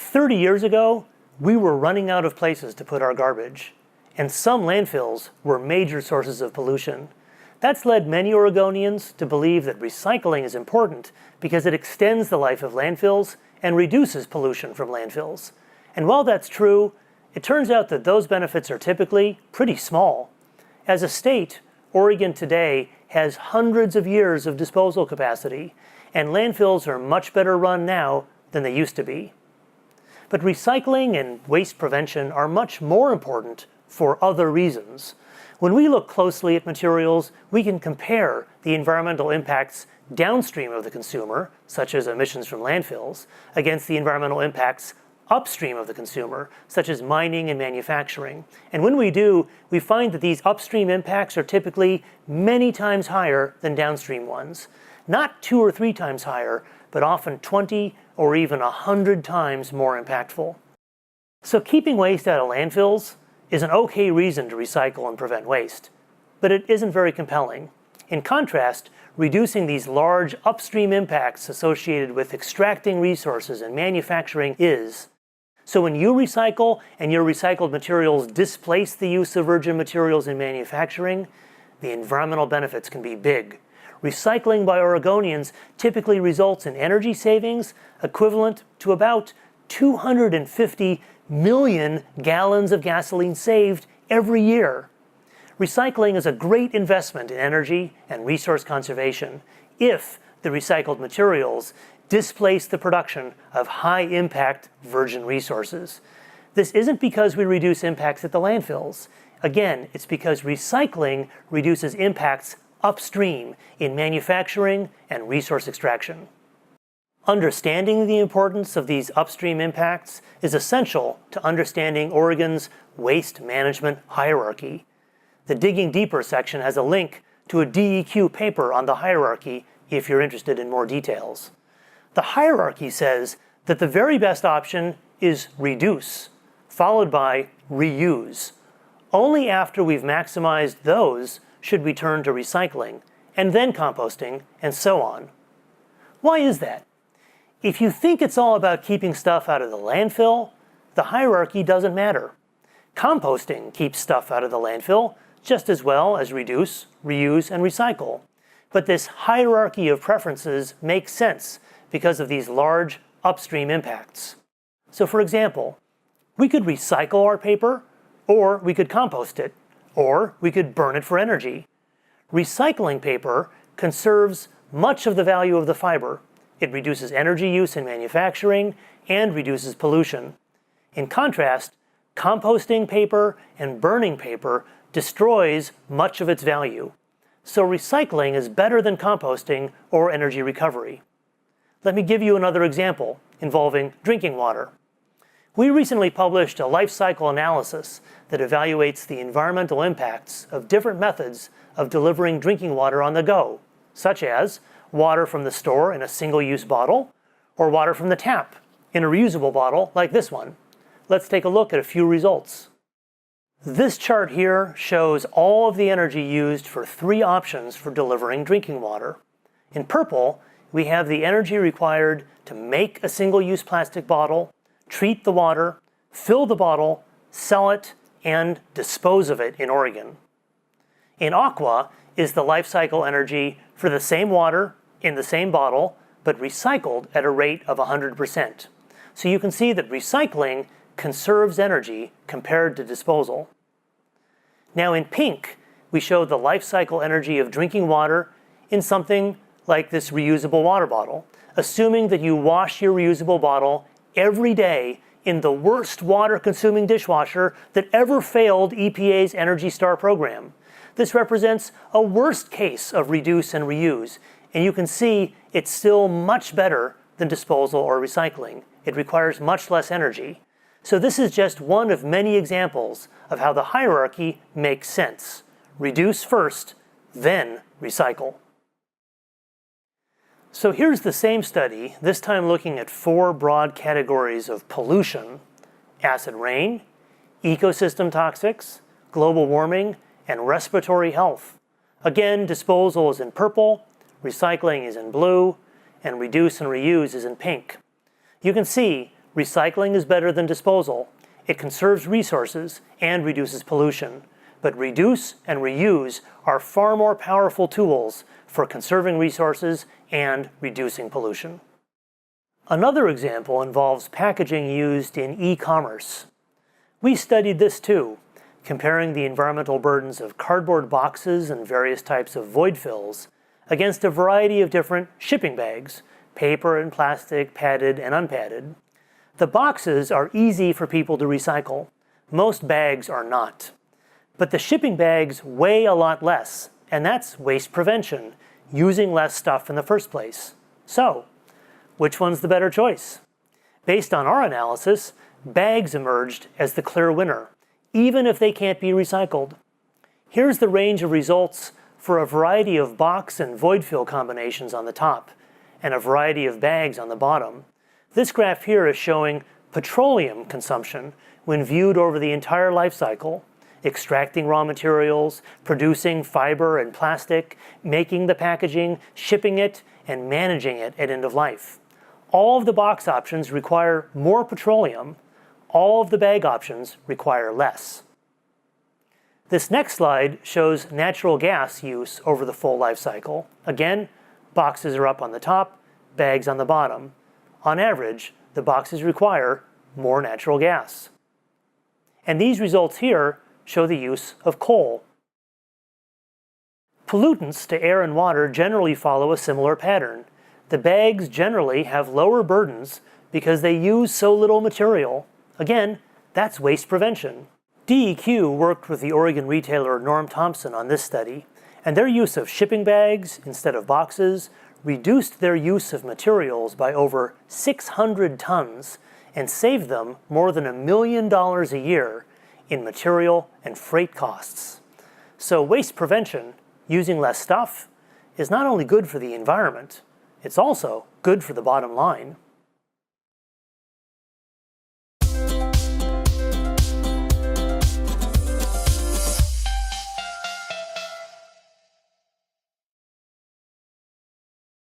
30 years ago, we were running out of places to put our garbage, and some landfills were major sources of pollution. That's led many Oregonians to believe that recycling is important because it extends the life of landfills and reduces pollution from landfills. And while that's true, it turns out that those benefits are typically pretty small. As a state, Oregon today has hundreds of years of disposal capacity, and landfills are much better run now than they used to be. But recycling and waste prevention are much more important for other reasons. When we look closely at materials, we can compare the environmental impacts downstream of the consumer, such as emissions from landfills, against the environmental impacts upstream of the consumer, such as mining and manufacturing. And when we do, we find that these upstream impacts are typically many times higher than downstream ones. Not 2 or 3 times higher, but often 20 or even 100 times more impactful. So keeping waste out of landfills is an okay reason to recycle and prevent waste, but it isn't very compelling. In contrast, reducing these large upstream impacts associated with extracting resources and manufacturing is. So when you recycle and your recycled materials displace the use of virgin materials in manufacturing, the environmental benefits can be big. Recycling by Oregonians typically results in energy savings equivalent to about 250 million gallons of gasoline saved every year. Recycling is a great investment in energy and resource conservation if the recycled materials displace the production of high-impact virgin resources. This isn't because we reduce impacts at the landfills. Again, it's because recycling reduces impacts upstream in manufacturing and resource extraction. Understanding the importance of these upstream impacts is essential to understanding Oregon's waste management hierarchy. The Digging Deeper section has a link to a DEQ paper on the hierarchy if you're interested in more details. The hierarchy says that the very best option is reduce, followed by reuse. Only after we've maximized those should we turn to recycling, and then composting, and so on. Why is that? If you think it's all about keeping stuff out of the landfill, the hierarchy doesn't matter. Composting keeps stuff out of the landfill just as well as reduce, reuse, and recycle. But this hierarchy of preferences makes sense because of these large upstream impacts. So for example, we could recycle our paper, or we could compost it, or we could burn it for energy. Recycling paper conserves much of the value of the fiber. It reduces energy use in manufacturing and reduces pollution. In contrast, composting paper and burning paper destroys much of its value. So recycling is better than composting or energy recovery. Let me give you another example involving drinking water. We recently published a life cycle analysis that evaluates the environmental impacts of different methods of delivering drinking water on the go, such as water from the store in a single-use bottle, or water from the tap in a reusable bottle like this one. Let's take a look at a few results. This chart here shows all of the energy used for 3 options for delivering drinking water. In purple, we have the energy required to make a single-use plastic bottle, treat the water, fill the bottle, sell it, and dispose of it in Oregon. In aqua is the life cycle energy for the same water in the same bottle, but recycled at a rate of 100%. So you can see that recycling conserves energy compared to disposal. Now in pink, we show the life cycle energy of drinking water in something like this reusable water bottle, assuming that you wash your reusable bottle every day in the worst water-consuming dishwasher that ever failed EPA's Energy Star program. This represents a worst case of reduce and reuse, and you can see it's still much better than disposal or recycling. It requires much less energy. So this is just one of many examples of how the hierarchy makes sense. Reduce first, then recycle. So here's the same study, this time looking at 4 broad categories of pollution: acid rain, ecosystem toxics, global warming, and respiratory health. Again, disposal is in purple, recycling is in blue, and reduce and reuse is in pink. You can see Recycling is better than disposal. It conserves resources and reduces pollution. But reduce and reuse are far more powerful tools for conserving resources and reducing pollution. Another example involves packaging used in e-commerce. We studied this too, comparing the environmental burdens of cardboard boxes and various types of void fills against a variety of different shipping bags, paper and plastic, padded and unpadded. The boxes are easy for people to recycle. Most bags are not. But the shipping bags weigh a lot less, and that's waste prevention, using less stuff in the first place. So, which one's the better choice? Based on our analysis, bags emerged as the clear winner, even if they can't be recycled. Here's the range of results for a variety of box and void fill combinations on the top, and a variety of bags on the bottom. This graph here is showing petroleum consumption when viewed over the entire life cycle, extracting raw materials, producing fiber and plastic, making the packaging, shipping it, and managing it at end of life. All of the box options require more petroleum. All of the bag options require less. This next slide shows natural gas use over the full life cycle. Again, boxes are up on the top, bags on the bottom. On average, the boxes require more natural gas. And these results here show the use of coal. Pollutants to air and water generally follow a similar pattern. The bags generally have lower burdens because they use so little material. Again, that's waste prevention. DEQ worked with the Oregon retailer Norm Thompson on this study, and their use of shipping bags instead of boxes reduced their use of materials by over 600 tons and saved them more than $1 million a year in material and freight costs. So waste prevention, using less stuff, is not only good for the environment, it's also good for the bottom line.